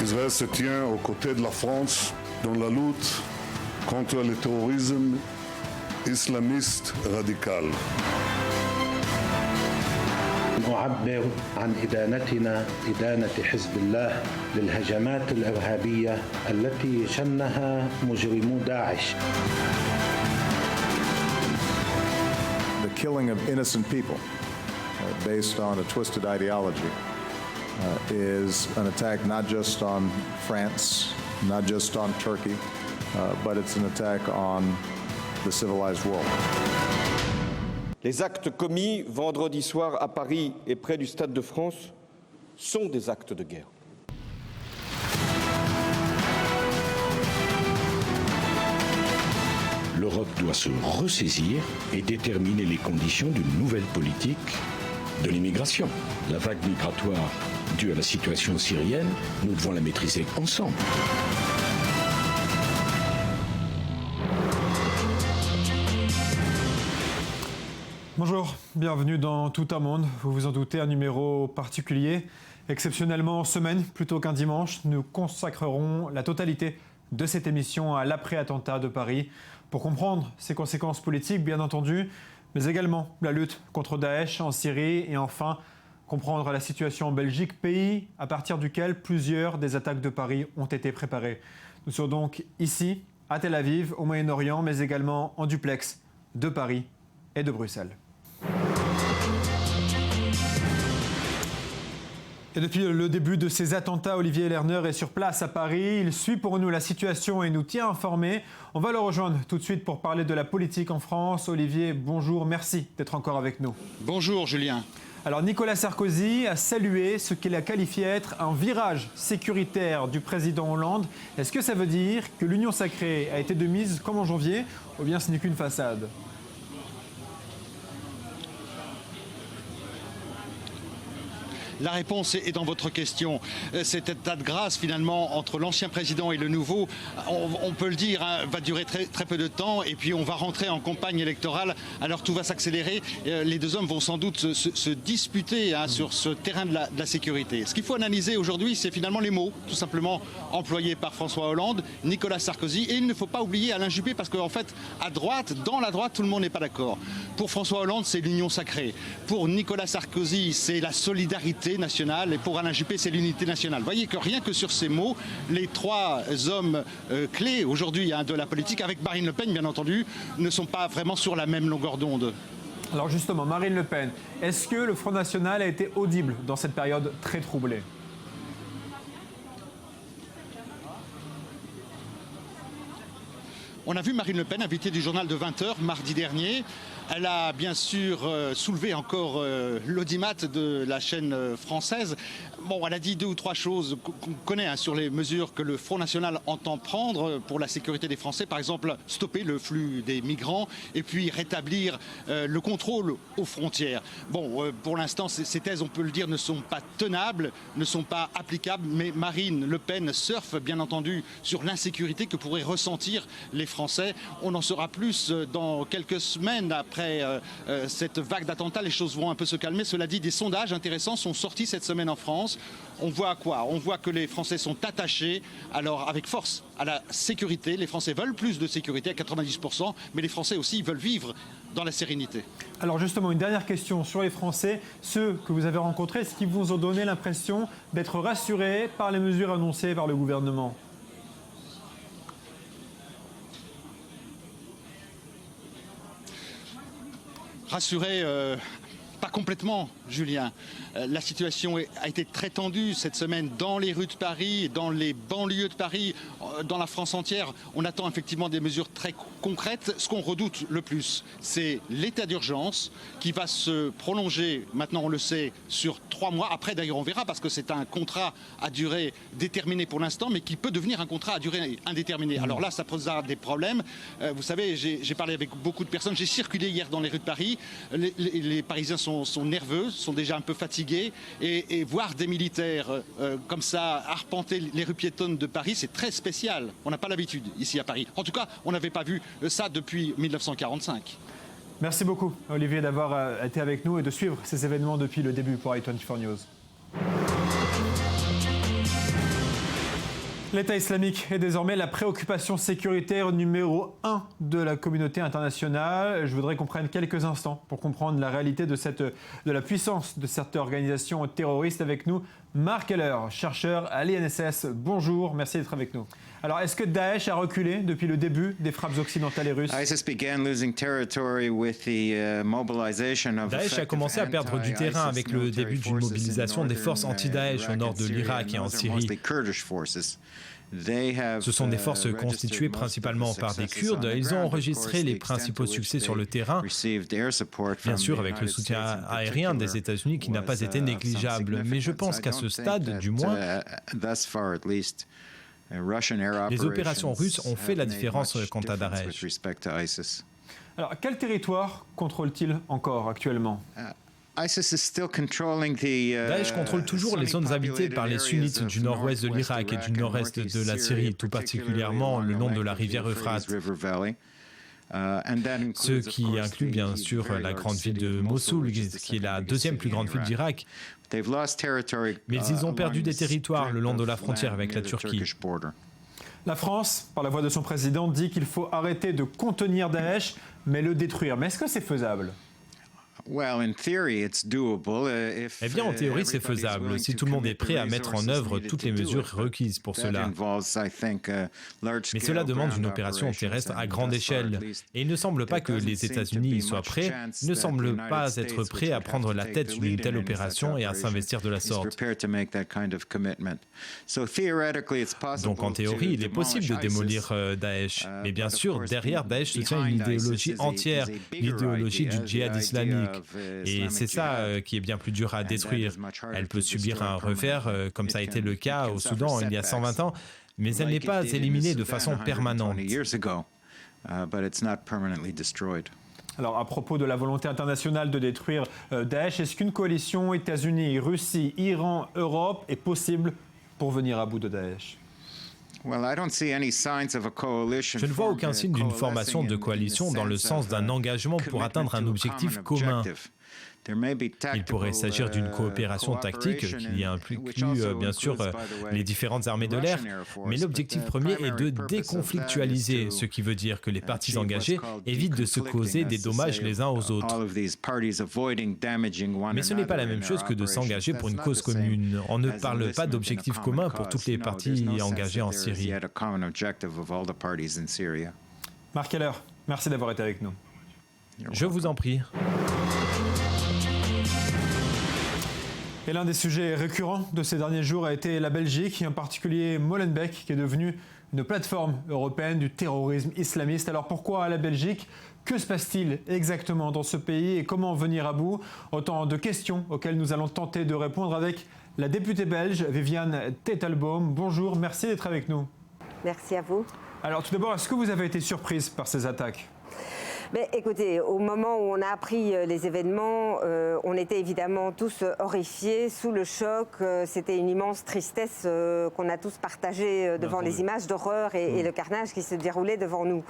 Israël se tient aux côtés de la France dans la lutte contre le terrorisme islamiste radical. نعبر عن إدانتنا إدانة حزب الله للهجمات الإرهابية التي شنها مجرمو داعش. The killing of innocent people based on a twisted ideology is an attack not just on France, not just on Turkey, but it's an attack on the civilized world. Les actes commis vendredi soir à Paris et près du Stade de France sont des actes de guerre. L'Europe doit se ressaisir et déterminer les conditions d'une nouvelle politique de l'immigration. La vague migratoire due à la situation syrienne, nous devons la maîtriser ensemble. Bonjour, bienvenue dans Tout un monde. Vous vous en doutez, un numéro particulier. Exceptionnellement, en semaine, plutôt qu'un dimanche, nous consacrerons la totalité de cette émission à l'après-attentat de Paris pour comprendre ses conséquences politiques, bien entendu, mais également la lutte contre Daesh en Syrie et enfin comprendre la situation en Belgique, pays à partir duquel plusieurs des attaques de Paris ont été préparées. Nous sommes donc ici, à Tel Aviv, au Moyen-Orient, mais également en duplex de Paris et de Bruxelles. Et depuis le début de ces attentats, Olivier Lerner est sur place à Paris. Il suit pour nous la situation et nous tient informés. On va le rejoindre tout de suite pour parler de la politique en France. Olivier, bonjour, merci d'être encore avec nous. Bonjour Julien. Alors Nicolas Sarkozy a salué ce qu'il a qualifié être un virage sécuritaire du président Hollande. Est-ce que ça veut dire que l'union sacrée a été de mise comme en janvier ou bien ce n'est qu'une façade ? La réponse est dans votre question. Cet état de grâce, finalement, entre l'ancien président et le nouveau, on peut le dire, hein, va durer très peu de temps. Et puis, on va rentrer en campagne électorale. Alors, tout va s'accélérer. Les deux hommes vont sans doute se disputer sur ce terrain de la sécurité. Ce qu'il faut analyser aujourd'hui, c'est finalement les mots, tout simplement, employés par François Hollande, Nicolas Sarkozy. Et il ne faut pas oublier Alain Juppé, parce qu'en fait, à droite, dans la droite, tout le monde n'est pas d'accord. Pour François Hollande, c'est l'union sacrée. Pour Nicolas Sarkozy, c'est la solidarité nationale, et pour Alain Juppé, c'est l'unité nationale. Vous voyez que rien que sur ces mots, les trois hommes clés aujourd'hui de la politique, avec Marine Le Pen bien entendu, ne sont pas vraiment sur la même longueur d'onde. Alors justement, Marine Le Pen, est-ce que le Front National a été audible dans cette période très troublée ? On a vu Marine Le Pen, invitée du journal de 20h mardi dernier. Elle a bien sûr soulevé encore l'audimat de la chaîne française. Bon, elle a dit deux ou trois choses qu'on connaît sur les mesures que le Front National entend prendre pour la sécurité des Français. Par exemple, stopper le flux des migrants et puis rétablir le contrôle aux frontières. Bon, pour l'instant, ces thèses, on peut le dire, ne sont pas tenables, ne sont pas applicables. Mais Marine Le Pen surfe, bien entendu, sur l'insécurité que pourraient ressentir les Français. On en saura plus dans quelques semaines après cette vague d'attentats. Les choses vont un peu se calmer. Cela dit, des sondages intéressants sont sortis cette semaine en France. On voit quoi? On voit que les Français sont attachés, alors avec force, à la sécurité. Les Français veulent plus de sécurité à 90%, mais les Français aussi veulent vivre dans la sérénité. Alors justement, une dernière question sur les Français. Ceux que vous avez rencontrés, est-ce qu'ils vous ont donné l'impression d'être rassurés par les mesures annoncées par le gouvernement ? Rassurés, pas complètement, Julien. La situation a été très tendue cette semaine dans les rues de Paris, dans les banlieues de Paris, dans la France entière. On attend effectivement des mesures très concrètes. Ce qu'on redoute le plus, c'est l'état d'urgence qui va se prolonger, maintenant on le sait, sur 3 mois. Après d'ailleurs on verra, parce que c'est un contrat à durée déterminée pour l'instant, mais qui peut devenir un contrat à durée indéterminée. Alors là, ça posera des problèmes. Vous savez, j'ai parlé avec beaucoup de personnes. J'ai circulé hier dans les rues de Paris. Les Parisiens sont nerveux, sont déjà un peu fatigués. Et voir des militaires comme ça arpenter les rues piétonnes de Paris, c'est très spécial. On n'a pas l'habitude ici à Paris. En tout cas, on n'avait pas vu ça depuis 1945. Merci beaucoup, Olivier, d'avoir été avec nous et de suivre ces événements depuis le début pour i24 News. L'État islamique est désormais la préoccupation sécuritaire numéro 1 de la communauté internationale. Je voudrais qu'on prenne quelques instants pour comprendre la réalité de la puissance de cette organisation terroriste. Avec nous, Mark Heller, chercheur à l'INSS. Bonjour, merci d'être avec nous. Alors, est-ce que Daesh a reculé depuis le début des frappes occidentales et russes? Daesh a commencé à perdre du terrain avec le début d'une mobilisation des forces anti-Daesh au nord de l'Irak et en Syrie. Ce sont des forces constituées principalement par des Kurdes. Ils ont enregistré les principaux succès sur le terrain, bien sûr avec le soutien aérien des États-Unis qui n'a pas été négligeable. Mais je pense qu'à ce stade, du moins, les opérations russes ont fait la différence quant à Daesh. Alors, quel territoire contrôle-t-il encore actuellement? Daesh contrôle toujours les zones habitées par les sunnites du nord-ouest de l'Irak et du nord-est de la Syrie, tout particulièrement le long de la rivière Euphrate. Ce qui inclut bien sûr la grande ville de Mossoul, qui est la deuxième plus grande ville d'Irak. Mais ils ont perdu des territoires le long de la frontière avec la Turquie. La France, par la voix de son président, dit qu'il faut arrêter de contenir Daesh, mais le détruire. Mais est-ce que c'est faisable ? Eh bien, en théorie, c'est faisable, si tout le monde est prêt à mettre en œuvre toutes les mesures requises pour cela. Mais cela demande une opération terrestre à grande échelle. Et il ne semble pas que les États-Unis y soient prêts, ils ne semblent pas être prêts à prendre la tête d'une telle opération et à s'investir de la sorte. Donc, en théorie, il est possible de démolir Daesh. Mais bien sûr, derrière Daesh se tient une idéologie entière, l'idéologie du djihad islamique. Et c'est ça qui est bien plus dur à détruire. Elle peut subir un revers, comme ça a été le cas au Soudan il y a 120 ans, mais elle n'est pas éliminée de façon permanente. Alors, à propos de la volonté internationale de détruire Daesh, est-ce qu'une coalition États-Unis, Russie, Iran, Europe est possible pour venir à bout de Daesh ? Je ne vois aucun signe d'une formation de coalition dans le sens d'un engagement pour atteindre un objectif commun. Il pourrait s'agir d'une coopération tactique qui inclut bien sûr les différentes armées de l'air, mais l'objectif premier est de déconflictualiser, ce qui veut dire que les parties engagées évitent de se causer des dommages les uns aux autres. Mais ce n'est pas la même chose que de s'engager pour une cause commune. On ne parle pas d'objectif commun pour toutes les parties engagées en Syrie. Mark Heller, merci d'avoir été avec nous. Je vous en prie. Et l'un des sujets récurrents de ces derniers jours a été la Belgique, et en particulier Molenbeek, qui est devenue une plateforme européenne du terrorisme islamiste. Alors pourquoi la Belgique ? Que se passe-t-il exactement dans ce pays et comment venir à bout ? Autant de questions auxquelles nous allons tenter de répondre avec la députée belge Viviane Tettelbaum. Bonjour, merci d'être avec nous. Merci à vous. Alors tout d'abord, est-ce que vous avez été surprise par ces attaques ? Mais écoutez, au moment où on a appris les événements, on était évidemment tous horrifiés, sous le choc. C'était une immense tristesse qu'on a tous partagée devant les images d'horreur et le carnage qui se déroulait devant nous.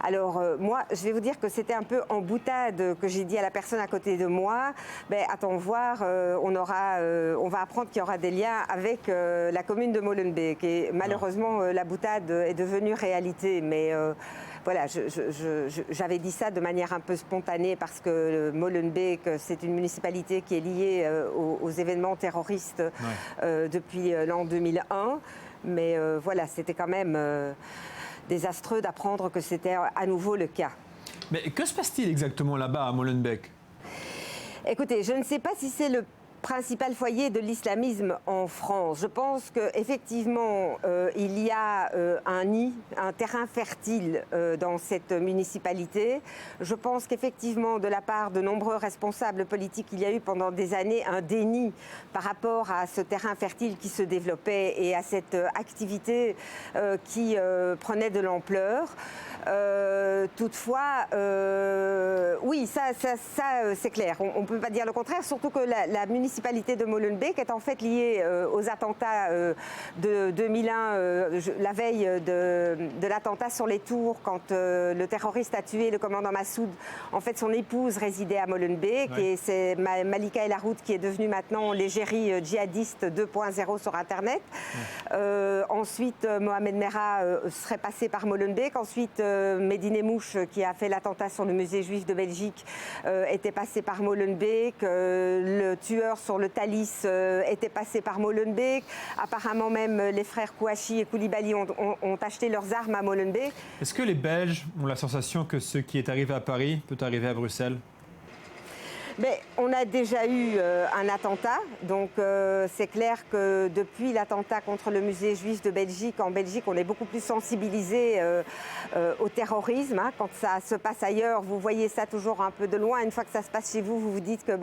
Alors moi, je vais vous dire que c'était un peu en boutade que j'ai dit à la personne à côté de moi, attends voir, on va apprendre qu'il y aura des liens avec la commune de Molenbeek. Et malheureusement, la boutade est devenue réalité. Mais voilà, j'avais dit ça de manière un peu spontanée parce que Molenbeek, c'est une municipalité qui est liée aux événements terroristes depuis l'an 2001. Mais voilà, c'était quand même désastreux d'apprendre que c'était à nouveau le cas. Mais que se passe-t-il exactement là-bas à Molenbeek ? Écoutez, je ne sais pas si c'est le principal foyer de l'islamisme en France. Je pense qu'effectivement, il y a un nid, un terrain fertile dans cette municipalité. Je pense qu'effectivement, de la part de nombreux responsables politiques, il y a eu pendant des années un déni par rapport à ce terrain fertile qui se développait et à cette activité qui prenait de l'ampleur. Toutefois, oui, ça c'est clair. On ne peut pas dire le contraire, surtout que la municipalité municipalité de Molenbeek est en fait liée aux attentats de 2001, la veille de l'attentat sur les tours, quand le terroriste a tué le commandant Massoud. En fait, son épouse résidait à Molenbeek et c'est Malika El Harout qui est devenue maintenant l'égérie djihadiste 2.0 sur Internet. Ensuite, Mohamed Merah serait passé par Molenbeek. Ensuite, Medine Mouche, qui a fait l'attentat sur le musée juif de Belgique, était passé par Molenbeek. Le tueur sur le Thalys était passé par Molenbeek. Apparemment même, les frères Kouachi et Koulibaly ont acheté leurs armes à Molenbeek. Est-ce que les Belges ont la sensation que ce qui est arrivé à Paris peut arriver à Bruxelles ? Mais on a déjà eu un attentat, donc c'est clair que depuis l'attentat contre le musée juif de Belgique, en Belgique, on est beaucoup plus sensibilisé au terrorisme. Hein. Quand ça se passe ailleurs, vous voyez ça toujours un peu de loin. Une fois que ça se passe chez vous, vous vous dites que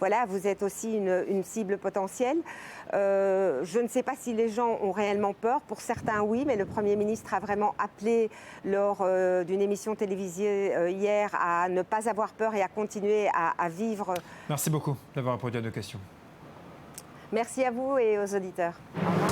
voilà, vous êtes aussi une cible potentielle. Je ne sais pas si les gens ont réellement peur. Pour certains, oui, mais le Premier ministre a vraiment appelé lors d'une émission télévisée hier à ne pas avoir peur et à continuer à vivre. Merci beaucoup d'avoir répondu à nos questions. Merci à vous et aux auditeurs. Au revoir.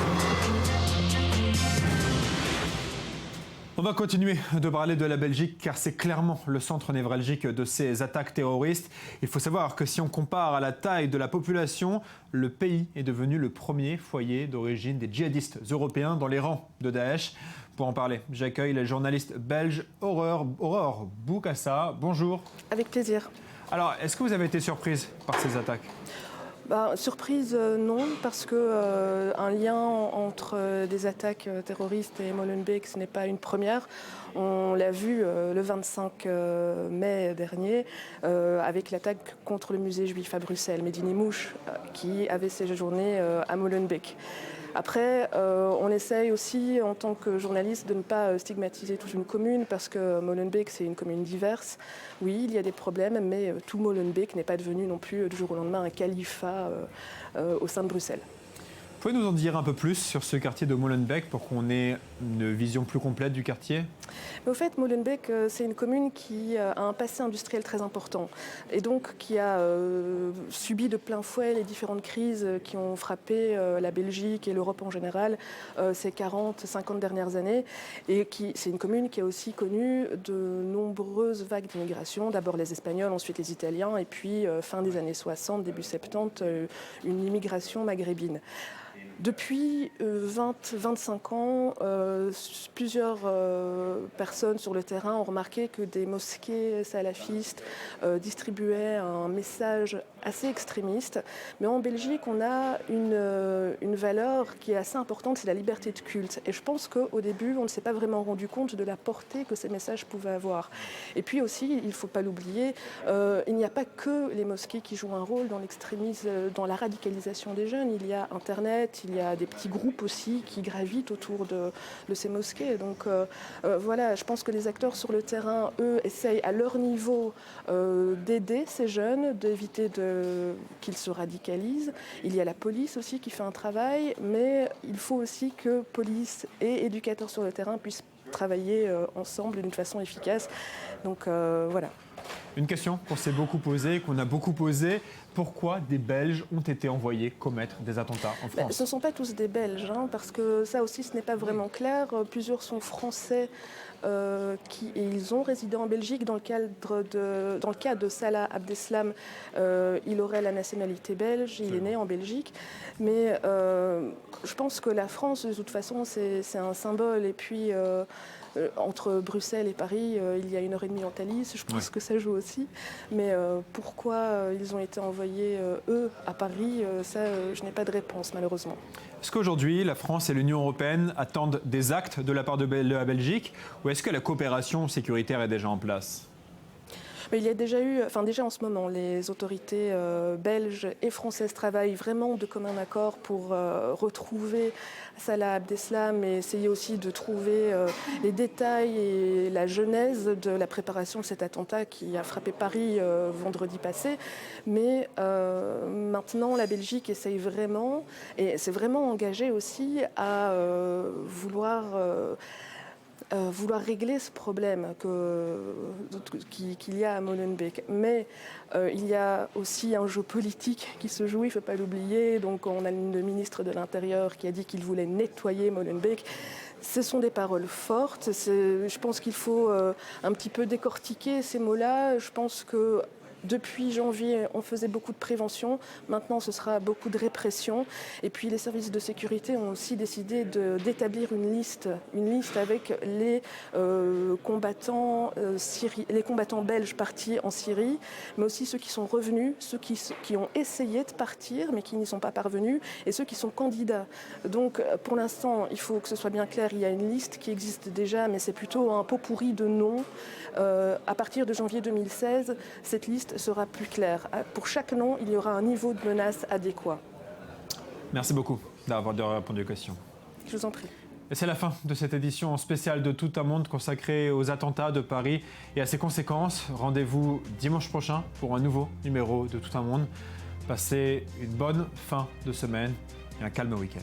On va continuer de parler de la Belgique car c'est clairement le centre névralgique de ces attaques terroristes. Il faut savoir que si on compare à la taille de la population, le pays est devenu le premier foyer d'origine des djihadistes européens dans les rangs de Daesh. Pour en parler, j'accueille la journaliste belge Aurore Boukassa. Bonjour. Avec plaisir. Alors, est-ce que vous avez été surprise par ces attaques ? Surprise, non, parce que un lien entre des attaques terroristes et Molenbeek, ce n'est pas une première. On l'a vu le 25 mai dernier avec l'attaque contre le musée juif à Bruxelles, Medine Mouche, qui avait séjourné à Molenbeek. Après, on essaye aussi, en tant que journaliste, de ne pas stigmatiser toute une commune, parce que Molenbeek, c'est une commune diverse. Oui, il y a des problèmes, mais tout Molenbeek n'est pas devenu non plus du jour au lendemain un califat au sein de Bruxelles. Vous pouvez nous en dire un peu plus sur ce quartier de Molenbeek pour qu'on ait une vision plus complète du quartier ? Au fait, Molenbeek, c'est une commune qui a un passé industriel très important et donc qui a subi de plein fouet les différentes crises qui ont frappé la Belgique et l'Europe en général ces 40-50 dernières années. Et c'est une commune qui a aussi connu de nombreuses vagues d'immigration, d'abord les Espagnols, ensuite les Italiens, et puis fin des années 60, début 70, une immigration maghrébine. Depuis 20-25 ans, plusieurs personnes sur le terrain ont remarqué que des mosquées salafistes distribuaient un message assez extrémiste. Mais en Belgique, on a une valeur qui est assez importante, c'est la liberté de culte. Et je pense qu'au début, on ne s'est pas vraiment rendu compte de la portée que ces messages pouvaient avoir. Et puis aussi, il ne faut pas l'oublier, il n'y a pas que les mosquées qui jouent un rôle dans l'extrémisme, dans la radicalisation des jeunes. Il y a Internet, il y a des petits groupes aussi qui gravitent autour de ces mosquées. Donc voilà, je pense que les acteurs sur le terrain, eux, essayent à leur niveau d'aider ces jeunes, d'éviter qu'ils se radicalisent. Il y a la police aussi qui fait un travail, mais il faut aussi que police et éducateurs sur le terrain puissent travailler ensemble d'une façon efficace. Donc voilà. Une question qu'on s'est beaucoup posée, qu'on a beaucoup posée. Pourquoi des Belges ont été envoyés commettre des attentats en France ? Ce ne sont pas tous des Belges, parce que ça aussi, ce n'est pas vraiment clair. Plusieurs sont français et ils ont résidé en Belgique. Dans le cas de Salah Abdeslam, il aurait la nationalité belge, il est né en Belgique. Mais je pense que la France, de toute façon, c'est un symbole. Et puis, entre Bruxelles et Paris, il y a 1h30 en Thalys. Je pense que ça joue aussi. Mais pourquoi ils ont été envoyés, eux, à Paris, ça, je n'ai pas de réponse, malheureusement. Est-ce qu'aujourd'hui, la France et l'Union européenne attendent des actes de la part de la Belgique, ou est-ce que la coopération sécuritaire est déjà en place ? Mais il y a déjà eu, déjà en ce moment, les autorités belges et françaises travaillent vraiment de commun accord pour retrouver Salah Abdeslam et essayer aussi de trouver les détails et la genèse de la préparation de cet attentat qui a frappé Paris vendredi passé. Mais maintenant, la Belgique essaye vraiment, et s'est vraiment engagée aussi à vouloir vouloir régler ce problème qu'il y a à Molenbeek. Mais il y a aussi un jeu politique qui se joue, il ne faut pas l'oublier. Donc on a le ministre de l'Intérieur qui a dit qu'il voulait nettoyer Molenbeek. Ce sont des paroles fortes. Je pense qu'il faut un petit peu décortiquer ces mots-là. Je pense que depuis janvier, on faisait beaucoup de prévention. Maintenant, ce sera beaucoup de répression. Et puis, les services de sécurité ont aussi décidé d'établir une liste avec les combattants belges partis en Syrie, mais aussi ceux qui sont revenus, ceux qui ont essayé de partir, mais qui n'y sont pas parvenus, et ceux qui sont candidats. Donc, pour l'instant, il faut que ce soit bien clair. Il y a une liste qui existe déjà, mais c'est plutôt un pot pourri de noms. À partir de janvier 2016, cette liste sera plus claire. Pour chaque nom, il y aura un niveau de menace adéquat. Merci beaucoup d'avoir répondu aux questions. Je vous en prie. Et c'est la fin de cette édition spéciale de Tout un monde consacrée aux attentats de Paris et à ses conséquences. Rendez-vous dimanche prochain pour un nouveau numéro de Tout un monde. Passez une bonne fin de semaine et un calme week-end.